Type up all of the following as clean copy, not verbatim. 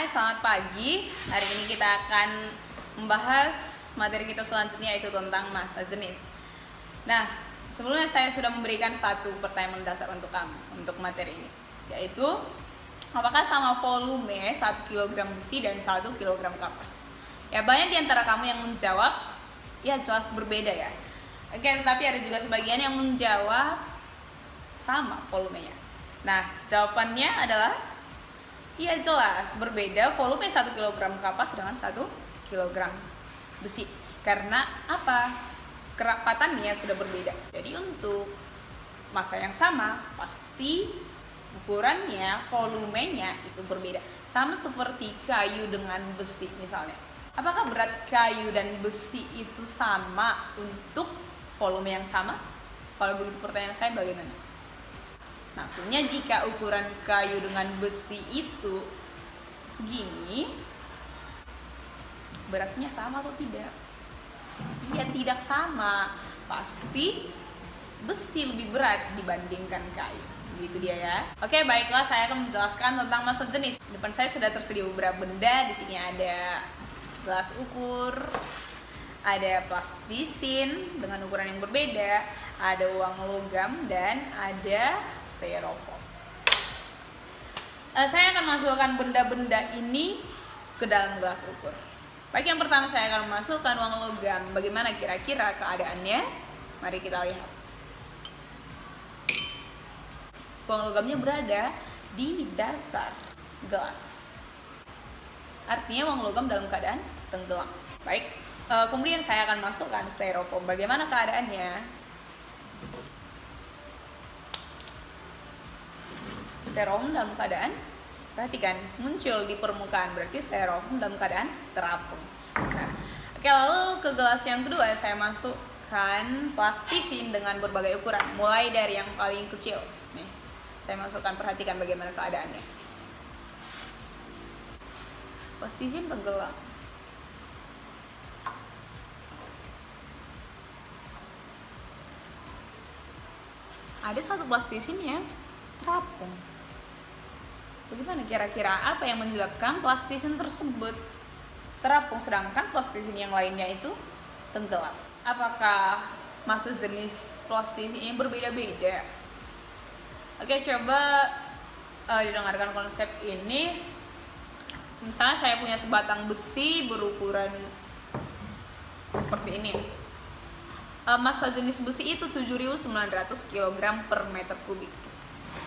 Hai, selamat pagi. Hari ini kita akan membahas materi kita selanjutnya, yaitu tentang massa jenis. Nah, sebelumnya saya sudah memberikan satu pertanyaan mendasar untuk kamu untuk materi ini, yaitu apakah sama volume 1 kg besi dan 1 kg kapas? Ya, banyak di antara kamu yang menjawab ya jelas berbeda ya. Oke, tetapi ada juga sebagian yang menjawab sama volumenya. Nah, jawabannya adalah iya jelas berbeda volume 1 kg kapas dengan 1 kg besi. Karena apa? Kerapatannya sudah berbeda. Jadi untuk massa yang sama pasti ukurannya, volumenya itu berbeda. Sama seperti kayu dengan besi misalnya. Apakah berat kayu dan besi itu sama untuk volume yang sama? Kalau begitu pertanyaan saya bagaimana? Maksudnya jika ukuran kayu dengan besi itu segini, beratnya sama atau tidak? Iya, tidak sama. Pasti besi lebih berat dibandingkan kayu. Begitu dia ya. Oke, baiklah, saya akan menjelaskan tentang massa jenis. Di depan saya sudah tersedia beberapa benda. Di sini ada gelas ukur, ada plastisin dengan ukuran yang berbeda, ada uang logam, dan ada styrofoam. Saya akan masukkan benda-benda ini ke dalam gelas ukur. Baik, yang pertama saya akan masukkan uang logam. Bagaimana kira-kira keadaannya? Mari kita lihat. Uang logamnya berada di dasar gelas. Artinya uang logam dalam keadaan tenggelam. Baik, kemudian saya akan masukkan styrofoam. Bagaimana keadaannya? Styrofoam dalam keadaan, perhatikan, muncul di permukaan, berarti styrofoam dalam keadaan terapung. Nah, oke, lalu ke gelas yang kedua saya masukkan plastisin dengan berbagai ukuran, mulai dari yang paling kecil. Nih, saya masukkan, perhatikan bagaimana keadaannya. Plastisin tenggelam. Ada satu plastisin yang terapung. Bagaimana kira-kira apa yang menyebabkan plastisin tersebut terapung sedangkan plastisin yang lainnya itu tenggelam? Apakah massa jenis plastisin ini berbeda-beda? Oke, coba didengarkan konsep ini. Misalnya saya punya sebatang besi berukuran seperti ini. Massa jenis besi itu 7.900 kg per meter kubik.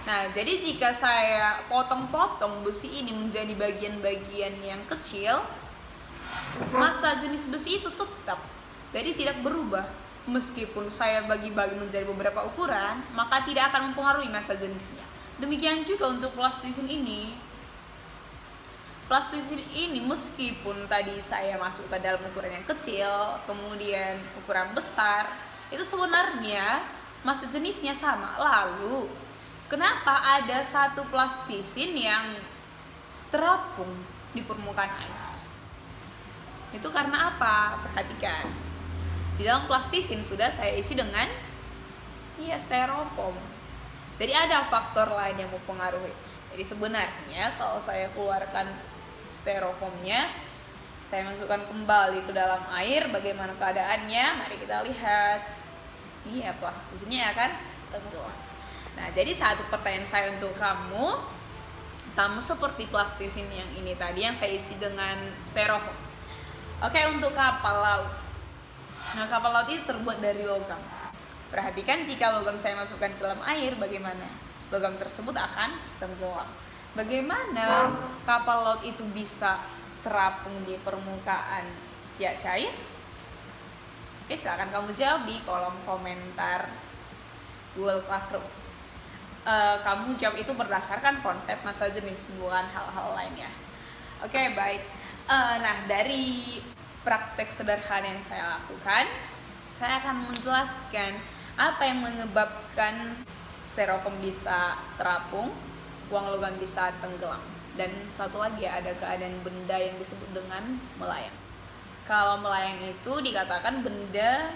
Nah, jadi jika saya potong-potong besi ini menjadi bagian-bagian yang kecil, massa jenis besi itu tetap, jadi tidak berubah. Meskipun saya bagi-bagi menjadi beberapa ukuran, maka tidak akan mempengaruhi massa jenisnya. Demikian juga untuk plastisin ini. Plastisin ini meskipun tadi saya masuk ke dalam ukuran yang kecil, kemudian ukuran besar, itu sebenarnya massa jenisnya sama. Lalu, kenapa ada satu plastisin yang terapung di permukaan air? Itu karena apa? Perhatikan. Di dalam plastisin sudah saya isi dengan styrofoam. Jadi ada faktor lain yang mempengaruhi. Jadi sebenarnya kalau saya keluarkan styrofoamnya, saya masukkan kembali ke dalam air, bagaimana keadaannya? Mari kita lihat. Plastisinnya akan tenggelam. Nah, jadi satu pertanyaan saya untuk kamu, sama seperti plastisin yang ini tadi yang saya isi dengan styrofoam. Oke, untuk kapal laut. Nah, kapal laut itu terbuat dari logam. Perhatikan, jika logam saya masukkan ke dalam air, bagaimana? Logam tersebut akan tenggelam. Bagaimana kapal laut itu bisa terapung di permukaan cair? Oke, silakan kamu jawab di kolom komentar Google Classroom. Kamu jawab itu berdasarkan konsep massa jenis, bukan hal-hal lainnya. Oke, baik. Nah, dari praktek sederhana yang saya lakukan, saya akan menjelaskan apa yang menyebabkan styrofoam bisa terapung, uang logam bisa tenggelam, dan satu lagi ada keadaan benda yang disebut dengan melayang. Kalau melayang itu dikatakan benda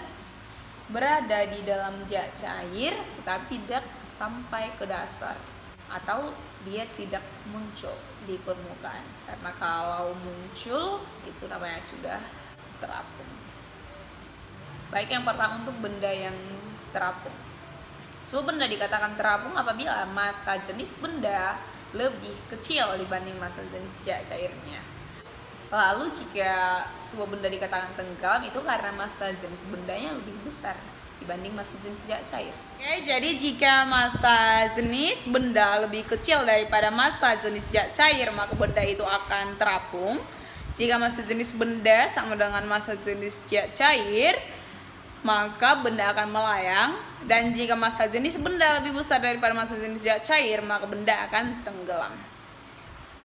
berada di dalam zat cair tetapi tidak sampai ke dasar, atau dia tidak muncul. di permukaan. Karena kalau muncul itu namanya sudah terapung. Baik, yang pertama untuk benda yang terapung. Sebuah benda dikatakan terapung apabila massa jenis benda lebih kecil dibanding massa jenis cairnya. Lalu jika sebuah benda dikatakan tenggelam itu karena massa jenis bendanya lebih besar dibanding massa jenis cair. Oke, jadi jika massa jenis benda lebih kecil daripada massa jenis cair, maka benda itu akan terapung. Jika massa jenis benda sama dengan massa jenis cair, maka benda akan melayang. Dan jika massa jenis benda lebih besar daripada massa jenis cair, maka benda akan tenggelam.